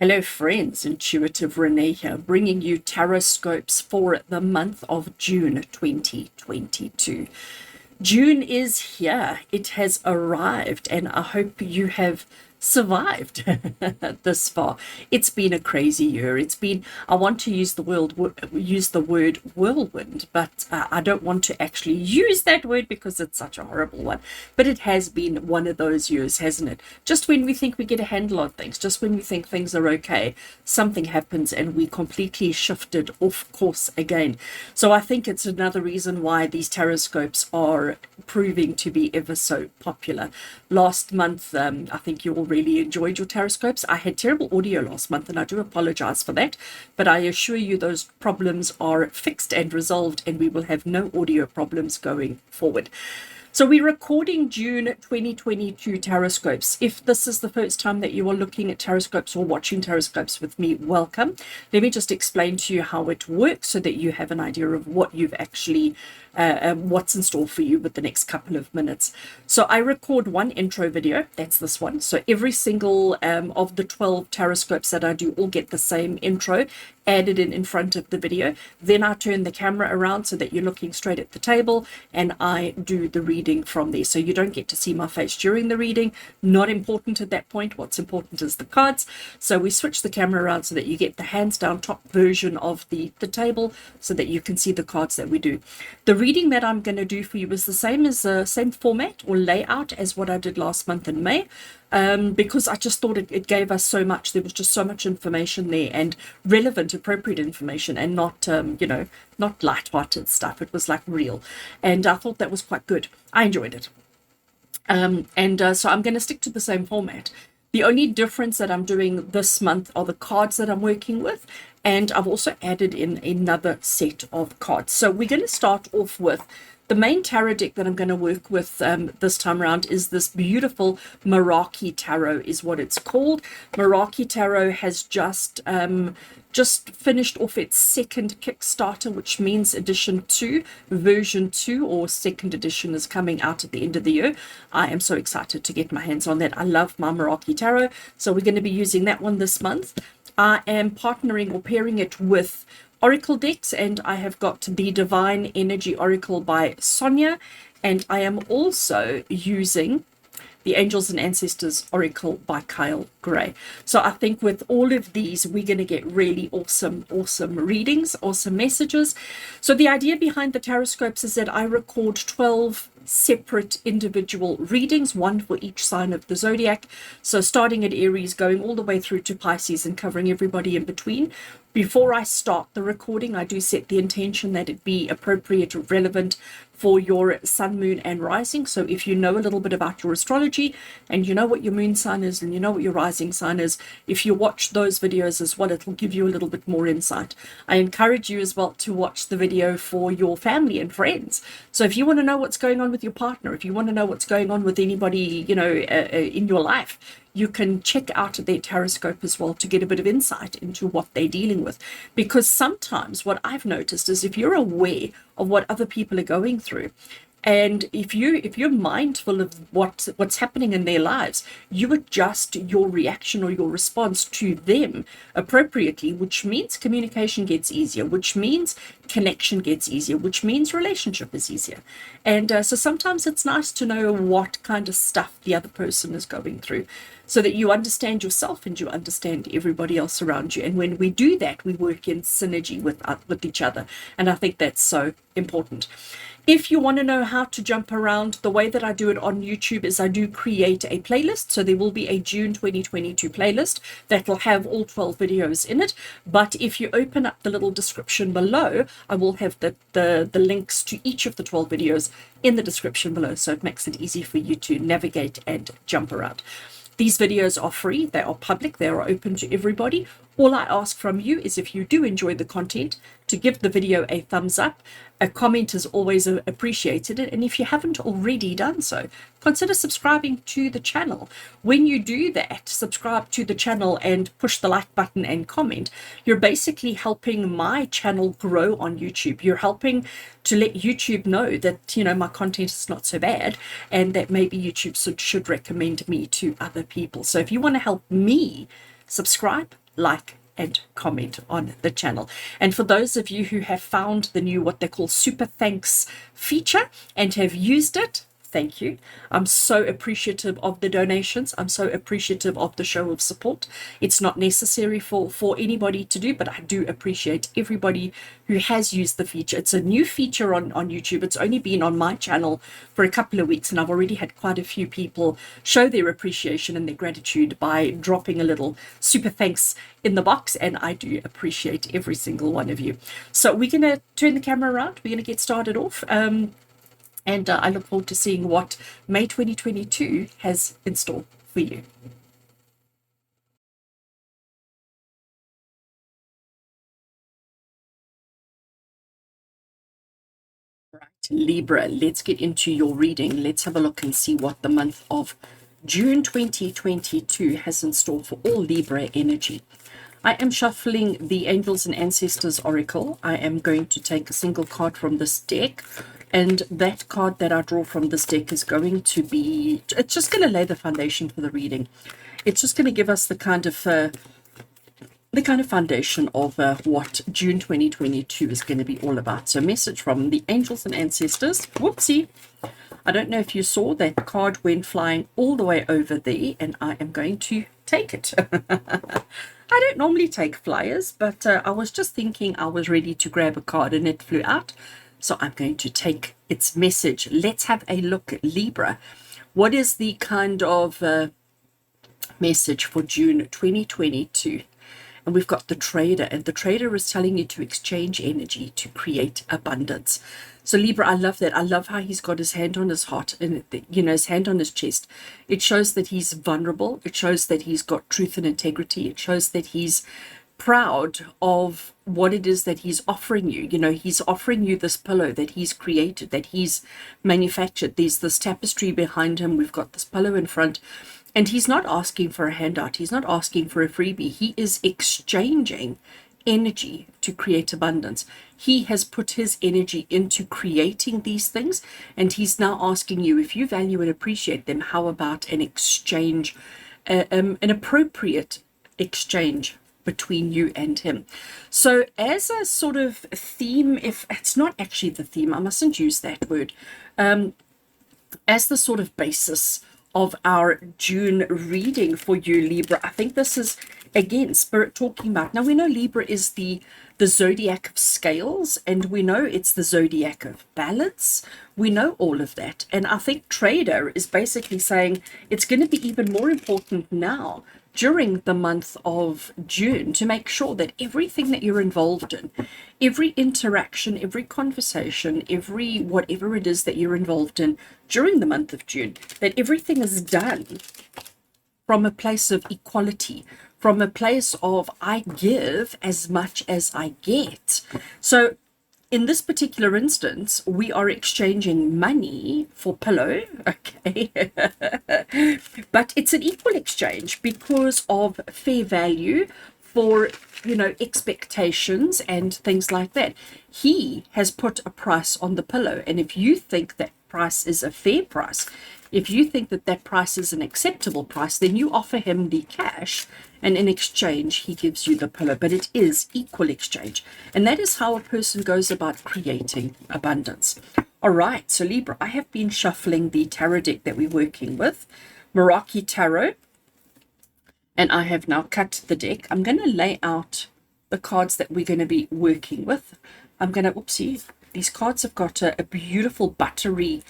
Hello, friends. Intuitive Rene here, bringing you tarot scopes for the month of June 2022. June is here. It has arrived, and I hope you have survived this far. It's been a crazy year. I want to use the word whirlwind, but I don't want to actually use that word because it's such a horrible one. But it has been one of those years, hasn't it? Just when we think we get a handle on things, just when we think things are okay, something happens and we completely shifted off course again. So I think it's another reason why these tarot scopes are proving to be ever so popular. Last month, I think you all really enjoyed your tarot scopes. I had terrible audio last month, and I do apologize for that. But I assure you those problems are fixed and resolved, and we will have no audio problems going forward. So we're recording June 2022 tarot scopes. If this is the first time that you are looking at tarot scopes or watching tarot scopes with me, welcome. Let me just explain to you how it works so that you have an idea of what you've actually what's in store for you with the next couple of minutes. So I record one intro video, that's this one. So every single of the 12 tarot scopes that I do all get the same intro added in front of the video. Then I turn the camera around so that you're looking straight at the table, and I do the reading from there. So you don't get to see my face during the reading. Not important at that point. What's important is the cards. So we switch the camera around so that you get the hands down top version of the table so that you can see the cards that we do. The reading that I'm going to do for you is the same format or layout as what I did last month in May. Because I just thought it gave us so much. There was just so much information there, and relevant, appropriate information, and not, not light-hearted stuff. It was like real. And I thought that was quite good. I enjoyed it. So I'm going to stick to the same format. The only difference that I'm doing this month are the cards that I'm working with, and I've also added in another set of cards. So we're going to start off with the main tarot deck that I'm going to work with this time around is this beautiful Meraki Tarot is what it's called. Meraki Tarot has just finished off its second Kickstarter, which means edition 2, version 2 or second edition is coming out at the end of the year. I am so excited to get my hands on that. I love my Meraki Tarot. So we're going to be using that one this month. I am partnering or pairing it with Oracle decks, and I have got the Divine Energy Oracle by Sonia, and I am also using the Angels and Ancestors Oracle by Kyle Gray. So I think with all of these, we're going to get really awesome readings, awesome messages. So the idea behind the tarot scopes is that I record 12 separate individual readings, one for each sign of the zodiac. So starting at Aries, going all the way through to Pisces and covering everybody in between. Before I start the recording, I do set the intention that it be appropriate or relevant for your sun, moon, and rising. So if you know a little bit about your astrology and you know what your moon sign is and you know what your rising sign is, if you watch those videos as well, it will give you a little bit more insight. I encourage you as well to watch the video for your family and friends. So if you want to know what's going on with your partner, if you want to know what's going on with anybody, in your life, you can check out their tarot scope as well to get a bit of insight into what they're dealing with. Because sometimes what I've noticed is if you're aware of what other people are going through, and if you're mindful of what's happening in their lives, you adjust your reaction or your response to them appropriately, which means communication gets easier, which means connection gets easier, which means relationship is easier. And so sometimes it's nice to know what kind of stuff the other person is going through, so that you understand yourself and you understand everybody else around you. And when we do that, we work in synergy with each other. And I think that's so important. If you want to know how to jump around, the way that I do it on YouTube is I do create a playlist. So there will be a June 2022 playlist that will have all 12 videos in it. But if you open up the little description below, I will have the links to each of the 12 videos in the description below. So it makes it easy for you to navigate and jump around. These videos are free, they are public, they are open to everybody. All I ask from you is, if you do enjoy the content, to give the video a thumbs up. A comment is always appreciated, and if you haven't already done so, consider subscribing to the channel. When you do that, subscribe to the channel and push the like button and comment, you're basically helping my channel grow on YouTube. You're helping to let YouTube know that, my content is not so bad, and that maybe YouTube should recommend me to other people. So if you want to help me, subscribe, like, and comment on the channel. And for those of you who have found the new, what they call super thanks feature and have used it, thank you. I'm so appreciative of the donations. I'm so appreciative of the show of support. It's not necessary for anybody to do, but I do appreciate everybody who has used the feature. It's a new feature on YouTube. It's only been on my channel for a couple of weeks, and I've already had quite a few people show their appreciation and their gratitude by dropping a little super thanks in the box, and I do appreciate every single one of you. So we're going to turn the camera around. We're going to get started off. And I look forward to seeing what May 2022 has in store for you. Right, Libra, let's get into your reading. Let's have a look and see what the month of June 2022 has in store for all Libra energy. I am shuffling the Angels and Ancestors Oracle. I am going to take a single card from this deck. And that card that I draw from this deck is going to be, it's just going to lay the foundation for the reading. It's just going to give us the kind of foundation of what June 2022 is going to be all about. So message from the Angels and Ancestors. Whoopsie. I don't know if you saw that card went flying all the way over there, and I am going to take it. I don't normally take flyers, but I was just thinking I was ready to grab a card and it flew out. So I'm going to take its message. Let's have a look at Libra. What is the kind of message for June 2022? And we've got the trader, and the trader is telling you to exchange energy to create abundance. So Libra, I love that. I love how he's got his hand on his heart and, you know, his hand on his chest. It shows that he's vulnerable. It shows that he's got truth and integrity. It shows that he's proud of what it is that he's offering you. You know, he's offering you this pillow that he's created, that he's manufactured. There's this tapestry behind him. We've got this pillow in front, and he's not asking for a handout. He's not asking for a freebie. He is exchanging energy to create abundance. He has put his energy into creating these things, and he's now asking you, if you value and appreciate them, how about an exchange, an appropriate exchange between you and him. So as a sort of theme, if it's not actually the theme, I mustn't use that word, as the sort of basis of our June reading for you, Libra, I think this is, again, Spirit talking about, now we know Libra is the zodiac of scales, and we know it's the zodiac of balance. We know all of that. And I think Trader is basically saying it's going to be even more important now during the month of June to make sure that everything that you're involved in, every interaction, every conversation, every whatever it is that you're involved in during the month of June, that everything is done from a place of equality, from a place of I give as much as I get. So in this particular instance, we are exchanging money for pillow, okay? But it's an equal exchange because of fair value for, you know, expectations and things like that. He has put a price on the pillow, and if you think that price is a fair price, if you think that that price is an acceptable price, then you offer him the cash, and in exchange he gives you the pillow. But it is equal exchange, and that is how a person goes about creating abundance. All right, so Libra, I have been shuffling the tarot deck that we're working with, Meraki Tarot, and I have now cut the deck. I'm going to lay out the cards that we're going to be working with. I'm going to, oopsie, these cards have got a beautiful buttery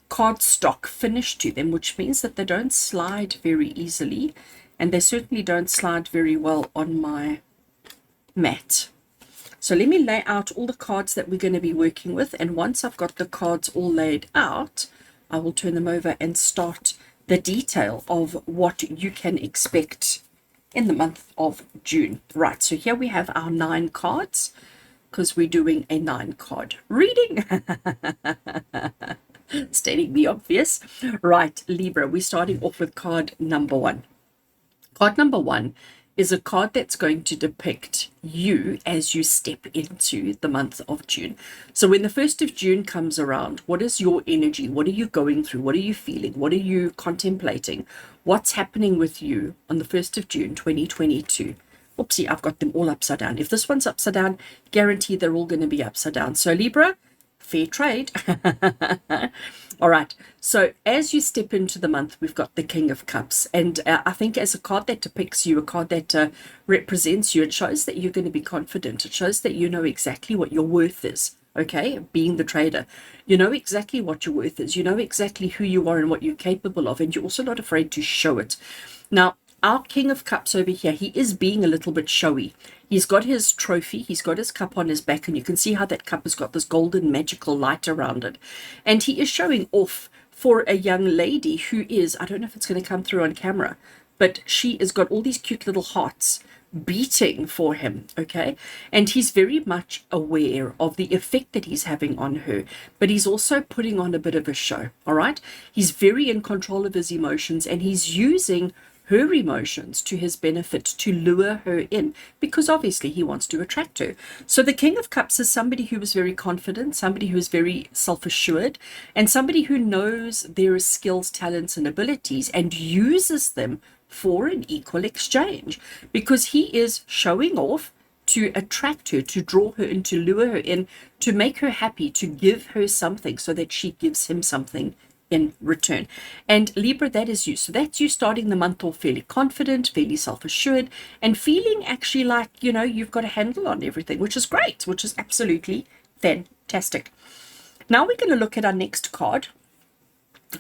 cardstock finish to them, which means that they don't slide very easily, and they certainly don't slide very well on my mat. So let me lay out all the cards that we're going to be working with, and once I've got the cards all laid out, I will turn them over and start the detail of what you can expect in the month of June. Right, so here we have our 9 cards, because we're doing a 9-card reading. Stating the obvious. Right, Libra, we're starting off with card number 1. Card number 1 is a card that's going to depict you as you step into the month of June. So when the 1st of June comes around, what is your energy? What are you going through? What are you feeling? What are you contemplating? What's happening with you on the 1st of June 2022? Oopsie, I've got them all upside down. If this one's upside down, guarantee they're all going to be upside down. So Libra, fair trade. All right. So as you step into the month, we've got the King of Cups. And I think as a card that depicts you, a card that represents you, it shows that you're going to be confident. It shows that you know exactly what your worth is. Okay, being the trader, you know exactly what your worth is. You know exactly who you are and what you're capable of. And you're also not afraid to show it. Now, our King of Cups over here, he is being a little bit showy. He's got his trophy, he's got his cup on his back, and you can see how that cup has got this golden magical light around it. And he is showing off for a young lady who is, I don't know if it's going to come through on camera, but she has got all these cute little hearts beating for him, okay? And he's very much aware of the effect that he's having on her, but he's also putting on a bit of a show, all right? He's very in control of his emotions, and he's using her emotions to his benefit to lure her in, because obviously he wants to attract her. So the King of Cups is somebody who is very confident, somebody who is very self-assured, and somebody who knows their skills, talents, and abilities and uses them for an equal exchange, because he is showing off to attract her, to draw her in, to lure her in, to make her happy, to give her something so that she gives him something in return. And Libra, that is you. So that's you starting the month off fairly confident, fairly self-assured, and feeling actually like, you know, you've got a handle on everything, which is great, which is absolutely fantastic. Now we're going to look at our next card.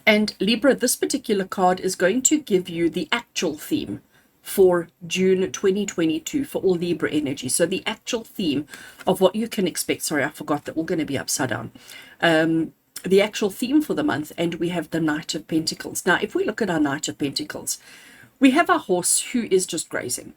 And Libra, this particular card is going to give you the actual theme for June 2022 for all Libra energy. So the actual theme of what you can expect. Sorry, I forgot that we're going to be upside down. The actual theme for the month, and we have the Knight of Pentacles. Now, if we look at our Knight of Pentacles, we have our horse who is just grazing.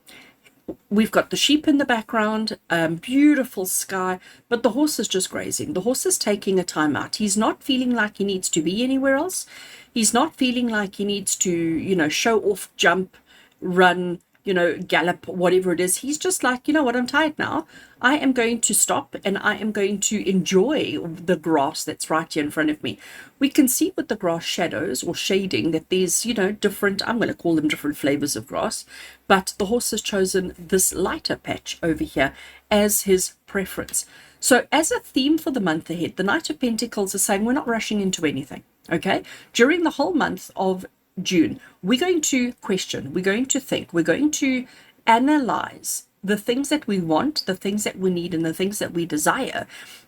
We've got the sheep in the background, beautiful sky, but the horse is just grazing. The horse is taking a time out. He's not feeling like he needs to be anywhere else. He's not feeling like he needs to, you know, show off, jump, run, you know, gallop, whatever it is. He's just like, you know what, I'm tired now. I am going to stop and I am going to enjoy the grass that's right here in front of me. We can see with the grass shadows or shading that there's, you know, different, I'm going to call them different flavors of grass, but the horse has chosen this lighter patch over here as his preference. So as a theme for the month ahead, the Knight of Pentacles is saying we're not rushing into anything, okay? During the whole month of June, we're going to question, we're going to think, we're going to analyze the things that we want, the things that we need, and the things that we desire.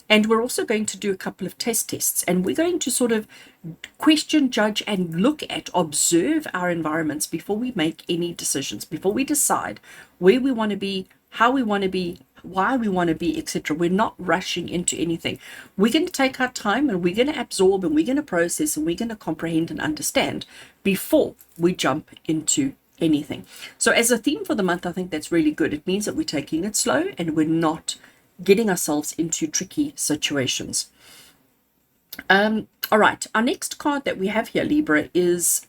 And we're also going to do a couple of tests, and we're going to sort of question, judge, and look at, observe our environments before we make any decisions, before we decide where we want to be, how we want to be, why we want to be, etc. We're not rushing into anything. We're going to take our time, and we're going to absorb, and we're going to process, and we're going to comprehend and understand before we jump into anything. So as a theme for the month, I think that's really good. It means that we're taking it slow and we're not getting ourselves into tricky situations. All right, our next card that we have here, Libra, is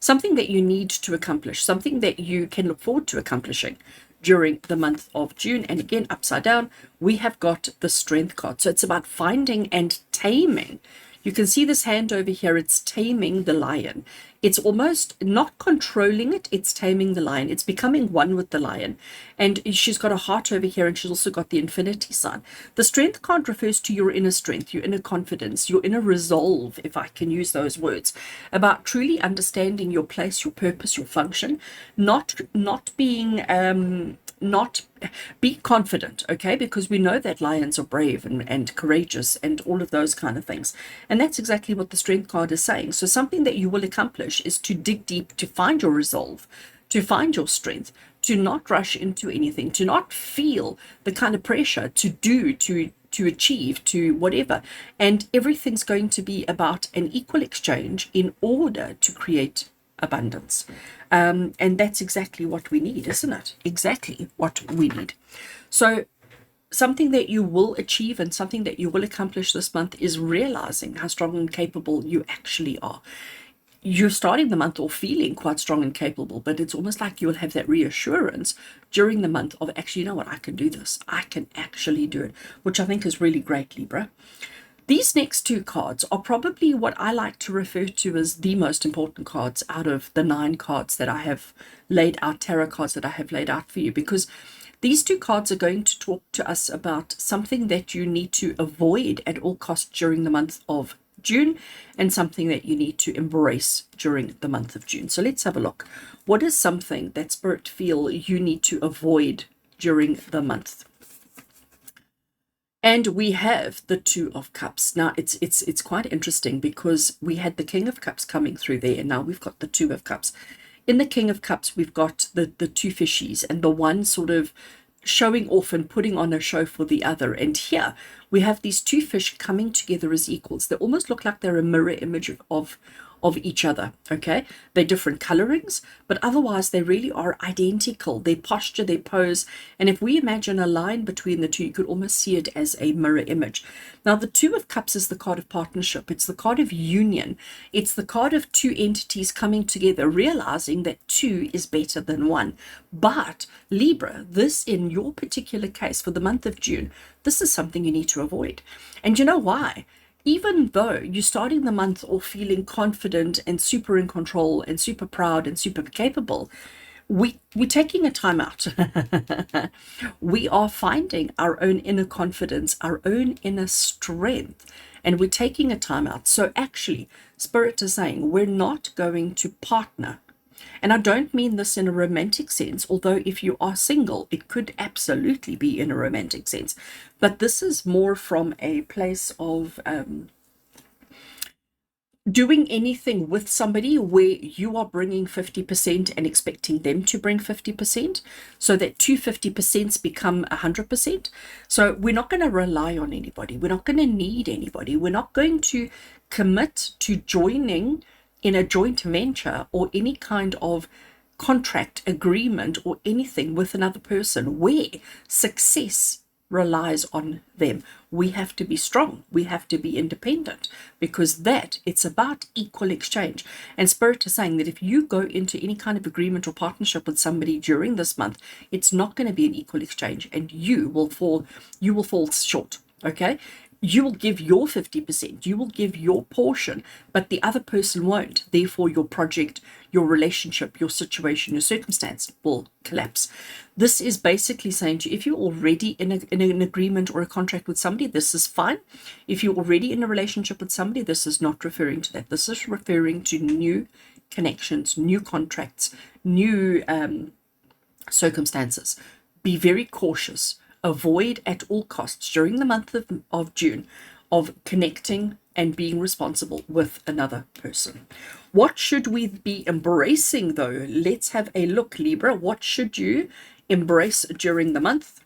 something that you need to accomplish, something that you can look forward to accomplishing during the month of June. And again, upside down, we have got the Strength card. So it's about finding and taming. You can see this hand over here, it's taming the lion. It's almost not controlling it, it's taming the lion. It's becoming one with the lion. And she's got a heart over here, and she's also got the infinity sign. The Strength card refers to your inner strength, your inner confidence, your inner resolve, if I can use those words, about truly understanding your place, your purpose, your function, not be confident, okay? Because we know that lions are brave and courageous and all of those kind of things. And that's exactly what the Strength card is saying. So something that you will accomplish is to dig deep, to find your resolve, to find your strength, to not rush into anything, to not feel the kind of pressure to do, to achieve, to whatever. And everything's going to be about an equal exchange in order to create abundance. And that's exactly what we need, isn't it? Exactly what we need. So something that you will achieve and something that you will accomplish this month is realizing how strong and capable you actually are. You're starting the month off feeling quite strong and capable, but it's almost like you'll have that reassurance during the month of actually, you know what, I can do this. I can actually do it, which I think is really great, Libra. These next two cards are probably what I like to refer to as the most important cards out of the 9 cards that I have laid out, tarot cards that I have laid out for you, because these two cards are going to talk to us about something that you need to avoid at all costs during the month of June, and something that you need to embrace during the month of June. So let's have a look. What is something that Spirit feel you need to avoid during the month? And we have the Two of Cups. Now, it's quite interesting because we had the King of Cups coming through there, and now we've got the Two of Cups. In the King of Cups, we've got the two fishies, and the one sort of showing off and putting on a show for the other. And here we have these two fish coming together as equals. They almost look like they're a mirror image of each other. Okay, they're different colorings, but otherwise they really are identical. Their posture, their pose, and if we imagine a line between the two, you could almost see it as a mirror image. Now, the Two of Cups is the card of partnership. It's the card of union. It's the card of two entities coming together, realizing that two is better than one. But Libra, this in your particular case for the month of June, this is something you need to avoid. And you know why? Even though you're starting the month off feeling confident and super in control and super proud and super capable, we're taking a time out. We are finding our own inner confidence, our own inner strength, and we're taking a time out. So actually, Spirit is saying we're not going to partner. And I don't mean this in a romantic sense, although if you are single, it could absolutely be in a romantic sense. But this is more from a place of doing anything with somebody where you are bringing 50% and expecting them to bring 50%, so that 250% become 100%. So we're not going to rely on anybody. We're not going to need anybody. We're not going to commit to joining in a joint venture or any kind of contract agreement or anything with another person where success relies on them. We have to be strong. We have to be independent, because it's about equal exchange. And Spirit is saying that if you go into any kind of agreement or partnership with somebody during this month, it's not going to be an equal exchange, and you will fall short. Okay, you will give your 50%, you will give your portion, but the other person won't. Therefore, your project, your relationship, your situation, your circumstance will collapse. This is basically saying to you, if you're already in an agreement or a contract with somebody, this is fine. If you're already in a relationship with somebody, this is not referring to that. This is referring to new connections, new contracts, new circumstances. Be very cautious. Avoid at all costs during the month of June of connecting and being responsible with another person. What should we be embracing though? Let's have a look, Libra. What should you embrace during the month?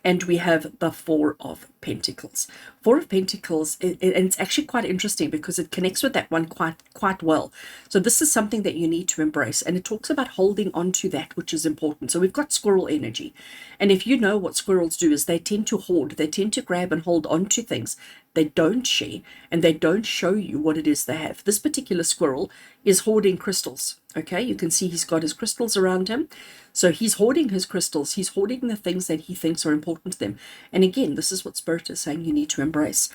And we have the Four of Pentacles. Four of Pentacles, and it's actually quite interesting because it connects with that one quite well. So this is something that you need to embrace, and it talks about holding on to that which is important. So we've got squirrel energy, and if you know what squirrels do is they tend to hoard, they tend to grab and hold on to things. They don't share, and they don't show you what it is they have. This particular squirrel is hoarding crystals. Okay, you can see he's got his crystals around him. So he's hoarding his crystals. He's hoarding the things that he thinks are important to them. And again, this is what Spirit is saying you need to embrace.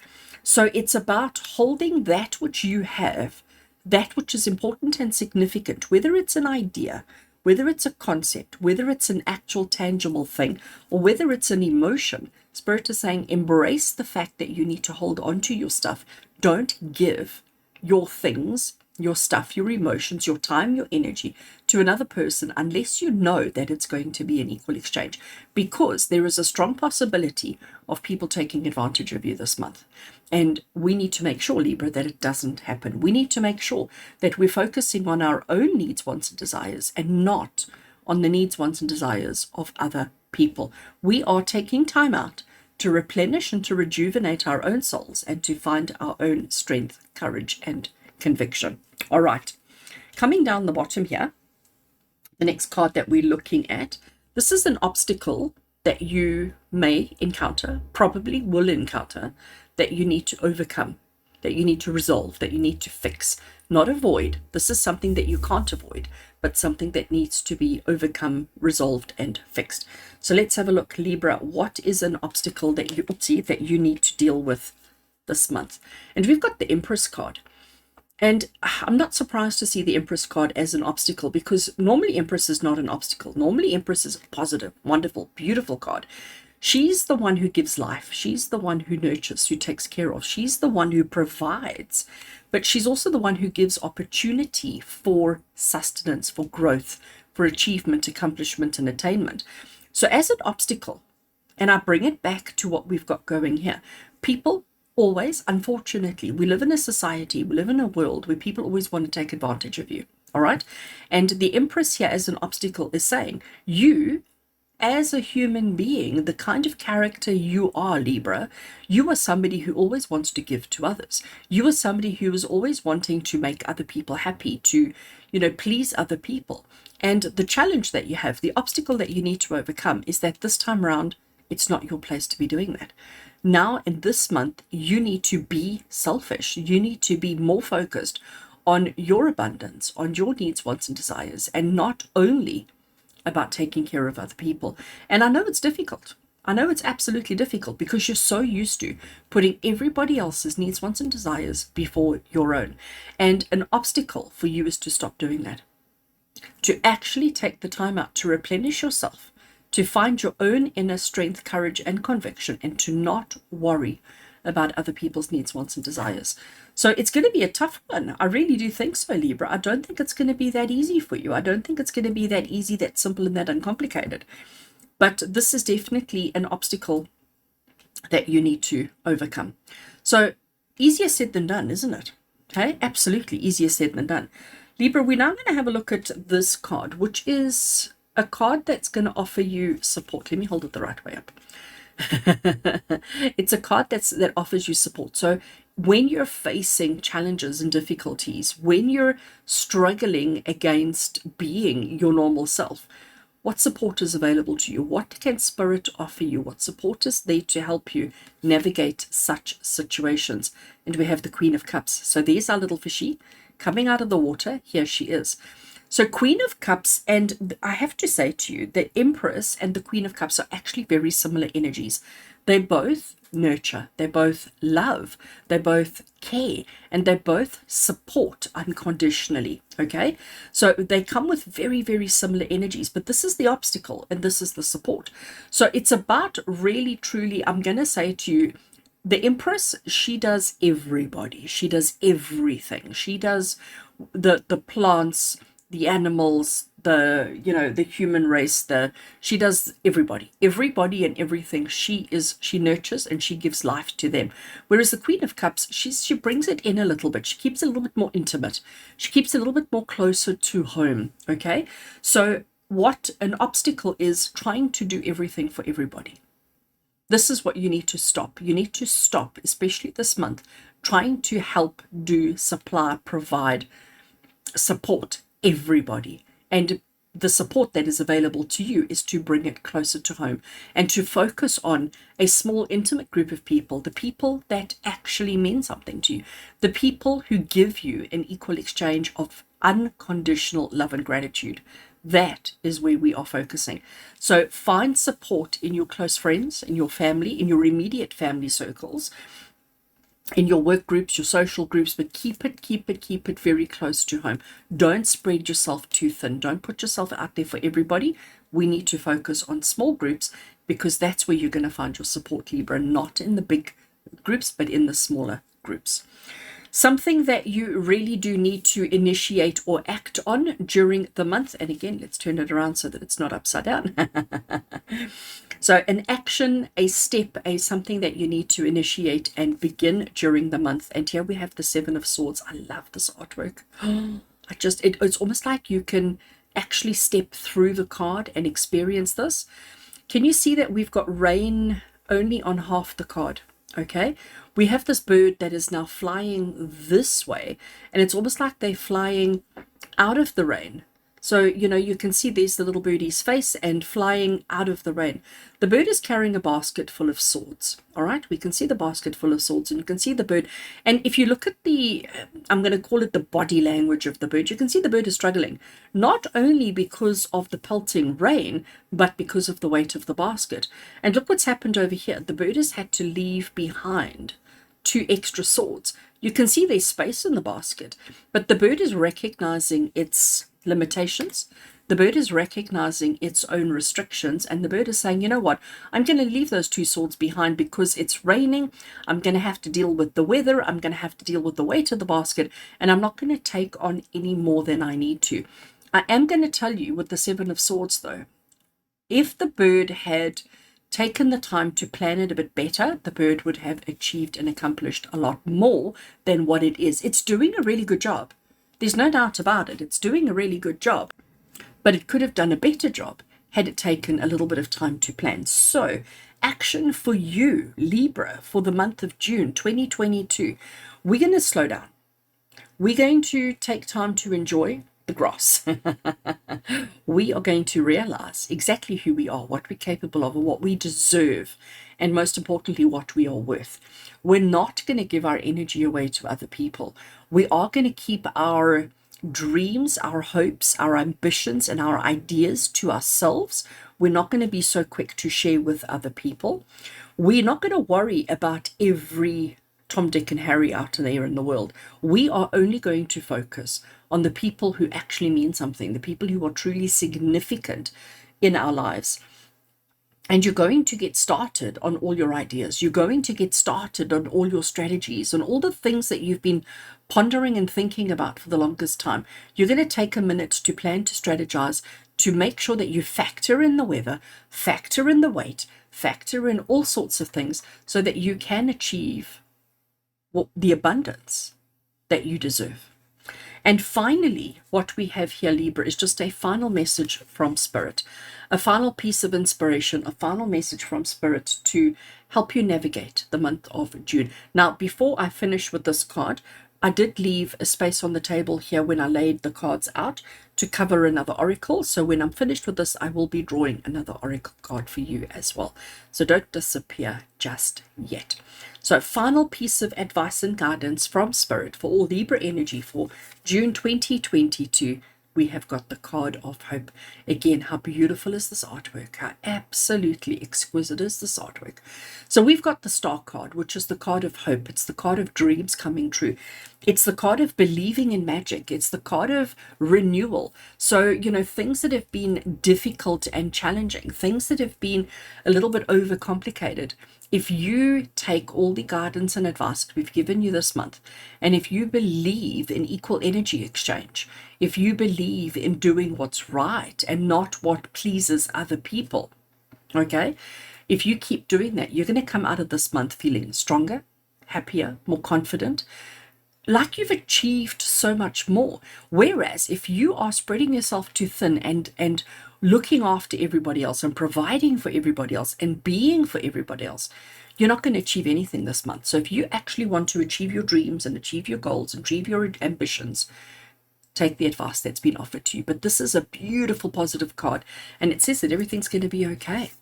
So it's about holding that which you have, that which is important and significant, whether it's an idea, whether it's a concept, whether it's an actual tangible thing, or whether it's an emotion. Spirit is saying embrace the fact that you need to hold on to your stuff. Don't give your things, your stuff, your emotions, your time, your energy to another person unless you know that it's going to be an equal exchange, because there is a strong possibility of people taking advantage of you this month. And we need to make sure, Libra, that it doesn't happen. We need to make sure that we're focusing on our own needs, wants, and desires, and not on the needs, wants, and desires of other people. We are taking time out to replenish and to rejuvenate our own souls and to find our own strength, courage, and conviction. All right, coming down the bottom here, the next card that we're looking at, this is an obstacle that you may encounter, probably will encounter, that you need to overcome, that you need to resolve, that you need to fix, not avoid. This is something that you can't avoid, but something that needs to be overcome, resolved, and fixed. So let's have a look, Libra. What is an obstacle that you need to deal with this month. And we've got the Empress card. And I'm not surprised to see the Empress card as an obstacle, because normally Empress is not an obstacle. Normally Empress is a positive, wonderful, beautiful card. She's the one who gives life. She's the one who nurtures, who takes care of. She's the one who provides. But she's also the one who gives opportunity for sustenance, for growth, for achievement, accomplishment, and attainment. So as an obstacle, and I bring it back to what we've got going here, people always, unfortunately, we live in a society, we live in a world where people always want to take advantage of you. All right. And the Empress here as an obstacle is saying, you, as a human being, the kind of character you are, Libra, you are somebody who always wants to give to others. You are somebody who is always wanting to make other people happy, to, please other people. And the challenge that you have, the obstacle that you need to overcome, is that this time around, it's not your place to be doing that. Now, in this month, you need to be selfish. You need to be more focused on your abundance, on your needs, wants, and desires, and not only about taking care of other people. And I know it's difficult. I know it's absolutely difficult, because you're so used to putting everybody else's needs, wants, and desires before your own. And an obstacle for you is to stop doing that. To actually take the time out to replenish yourself, to find your own inner strength, courage, and conviction, and to not worry about other people's needs, wants, and desires. So it's going to be a tough one. I really do think so, Libra. I don't think it's going to be that easy for you. I don't think it's going to be that easy, that simple, and that uncomplicated. But this is definitely an obstacle that you need to overcome. So easier said than done, isn't it? Okay, absolutely easier said than done. Libra, we're now going to have a look at this card, which is a card that's going to offer you support. Let me hold it the right way up. It's a card that offers you support. So when you're facing challenges and difficulties, when you're struggling against being your normal self, what support is available to you? What can Spirit offer you? What support is there to help you navigate such situations? And we have the Queen of Cups. So there's our little fishy coming out of the water. Here she is. So Queen of Cups, and I have to say to you, the Empress and the Queen of Cups are actually very similar energies. They both nurture, they both love, they both care, and they both support unconditionally, okay? So they come with very, very similar energies, but this is the obstacle and this is the support. So it's about really, truly, I'm going to say to you, the Empress, she does everybody. She does everything. She does the plants, the animals, the human race, she does everybody and everything. She nurtures and she gives life to them. Whereas the Queen of Cups, she brings it in a little bit. She keeps it a little bit more intimate. She keeps it a little bit more closer to home. Okay. So what an obstacle is, trying to do everything for everybody. This is what you need to stop. You need to stop, especially this month, trying to help, do, supply, provide, support everybody. And the support that is available to you is to bring it closer to home and to focus on a small, intimate group of people, the people that actually mean something to you, the people who give you an equal exchange of unconditional love and gratitude. That is where we are focusing. So find support in your close friends, in your family, in your immediate family circles, in your work groups, your social groups, but keep it very close to home. Don't spread yourself too thin. Don't put yourself out there for everybody. We need to focus on small groups, because that's where you're going to find your support, Libra, not in the big groups, but in the smaller groups. Something that you really do need to initiate or act on during the month. And again, let's turn it around so that it's not upside down. So an action, a step, something that you need to initiate and begin during the month. And here we have the Seven of Swords. I love this artwork. It's almost like you can actually step through the card and experience this. Can you see that we've got rain only on half the card? Okay, we have this bird that is now flying this way, and it's almost like they're flying out of the rain. So, you can see there's the little birdie's face and flying out of the rain. The bird is carrying a basket full of swords. All right, we can see the basket full of swords, and you can see the bird. And if you look at I'm going to call it the body language of the bird, you can see the bird is struggling, not only because of the pelting rain, but because of the weight of the basket. And look what's happened over here. The bird has had to leave behind 2 extra swords. You can see there's space in the basket, but the bird is recognizing its limitations. The bird is recognizing its own restrictions, and the bird is saying, you know what, I'm going to leave those 2 swords behind because it's raining. I'm going to have to deal with the weather. I'm going to have to deal with the weight of the basket, and I'm not going to take on any more than I need to. I am going to tell you with the 7 of Swords, though, if the bird had taken the time to plan it a bit better, the bird would have achieved and accomplished a lot more than what it is. It's doing a really good job. There's no doubt about it. It's doing a really good job. But it could have done a better job had it taken a little bit of time to plan. So, action for you, Libra, for the month of June 2022. We're going to slow down. We're going to take time to enjoy the grass. We are going to realize exactly who we are, what we're capable of, and what we deserve, and most importantly, what we are worth. We're not going to give our energy away to other people. We are going to keep our dreams, our hopes, our ambitions, and our ideas to ourselves. We're not going to be so quick to share with other people. We're not going to worry about every Tom, Dick, and Harry out there in the world. We are only going to focus on the people who actually mean something, the people who are truly significant in our lives. And you're going to get started on all your ideas. You're going to get started on all your strategies and all the things that you've been pondering and thinking about for the longest time. You're going to take a minute to plan, to strategize, to make sure that you factor in the weather, factor in the weight, factor in all sorts of things so that you can achieve the abundance that you deserve. And finally, what we have here, Libra, is just a final message from Spirit, a final piece of inspiration, a final message from Spirit to help you navigate the month of June. Now, before I finish with this card, I did leave a space on the table here when I laid the cards out to cover another oracle. So when I'm finished with this, I will be drawing another oracle card for you as well. So don't disappear just yet. So final piece of advice and guidance from Spirit for all Libra energy for June 2022. We have got the card of hope. Again, how beautiful is this artwork? How absolutely exquisite is this artwork? So we've got the Star card, which is the card of hope. It's the card of dreams coming true. It's the card of believing in magic. It's the card of renewal. So, you know, things that have been difficult and challenging, things that have been a little bit overcomplicated, if you take all the guidance and advice that we've given you this month, and if you believe in equal energy exchange, if you believe in doing what's right and not what pleases other people, okay, if you keep doing that, you're going to come out of this month feeling stronger, happier, more confident, like you've achieved so much more. Whereas if you are spreading yourself too thin and looking after everybody else and providing for everybody else and being for everybody else, you're not going to achieve anything this month. So if you actually want to achieve your dreams and achieve your goals and achieve your ambitions, take the advice that's been offered to you. But this is a beautiful positive card, and it says that everything's going to be okay.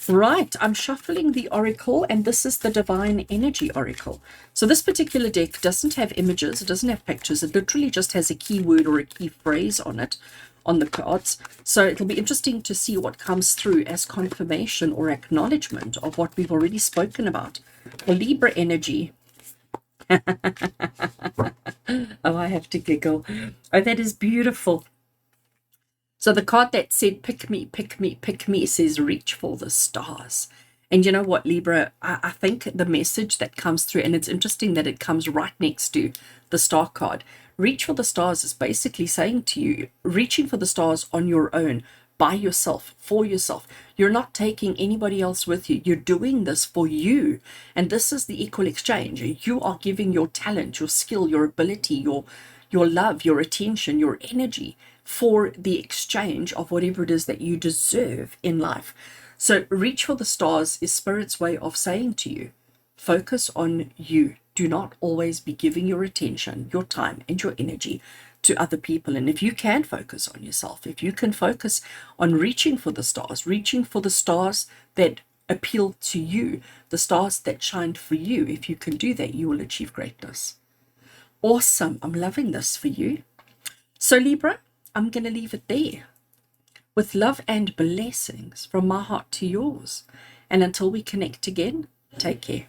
Right, I'm shuffling the oracle, and this is the Divine Energy Oracle. So this particular deck doesn't have images, it doesn't have pictures, it literally just has a keyword or a key phrase on it, on the cards. So it'll be interesting to see what comes through as confirmation or acknowledgement of what we've already spoken about. For Libra energy. Oh, I have to giggle. Oh, that is beautiful. So the card that said, pick me, pick me, pick me, says, reach for the stars. And you know what, Libra, I think the message that comes through, and it's interesting that it comes right next to the star card. Reach for the stars is basically saying to you, reaching for the stars on your own, by yourself, for yourself. You're not taking anybody else with you. You're doing this for you. And this is the equal exchange. You are giving your talent, your skill, your ability, your love, your attention, your energy for the exchange of whatever it is that you deserve in life. So reach for the stars is Spirit's way of saying to you, focus on you. Do not always be giving your attention, your time, and your energy to other people. And if you can focus on yourself, if you can focus on reaching for the stars that appeal to you, the stars that shine for you, if you can do that, you will achieve greatness. Awesome. I'm loving this for you. So Libra, I'm going to leave it there with love and blessings from my heart to yours. And until we connect again, take care.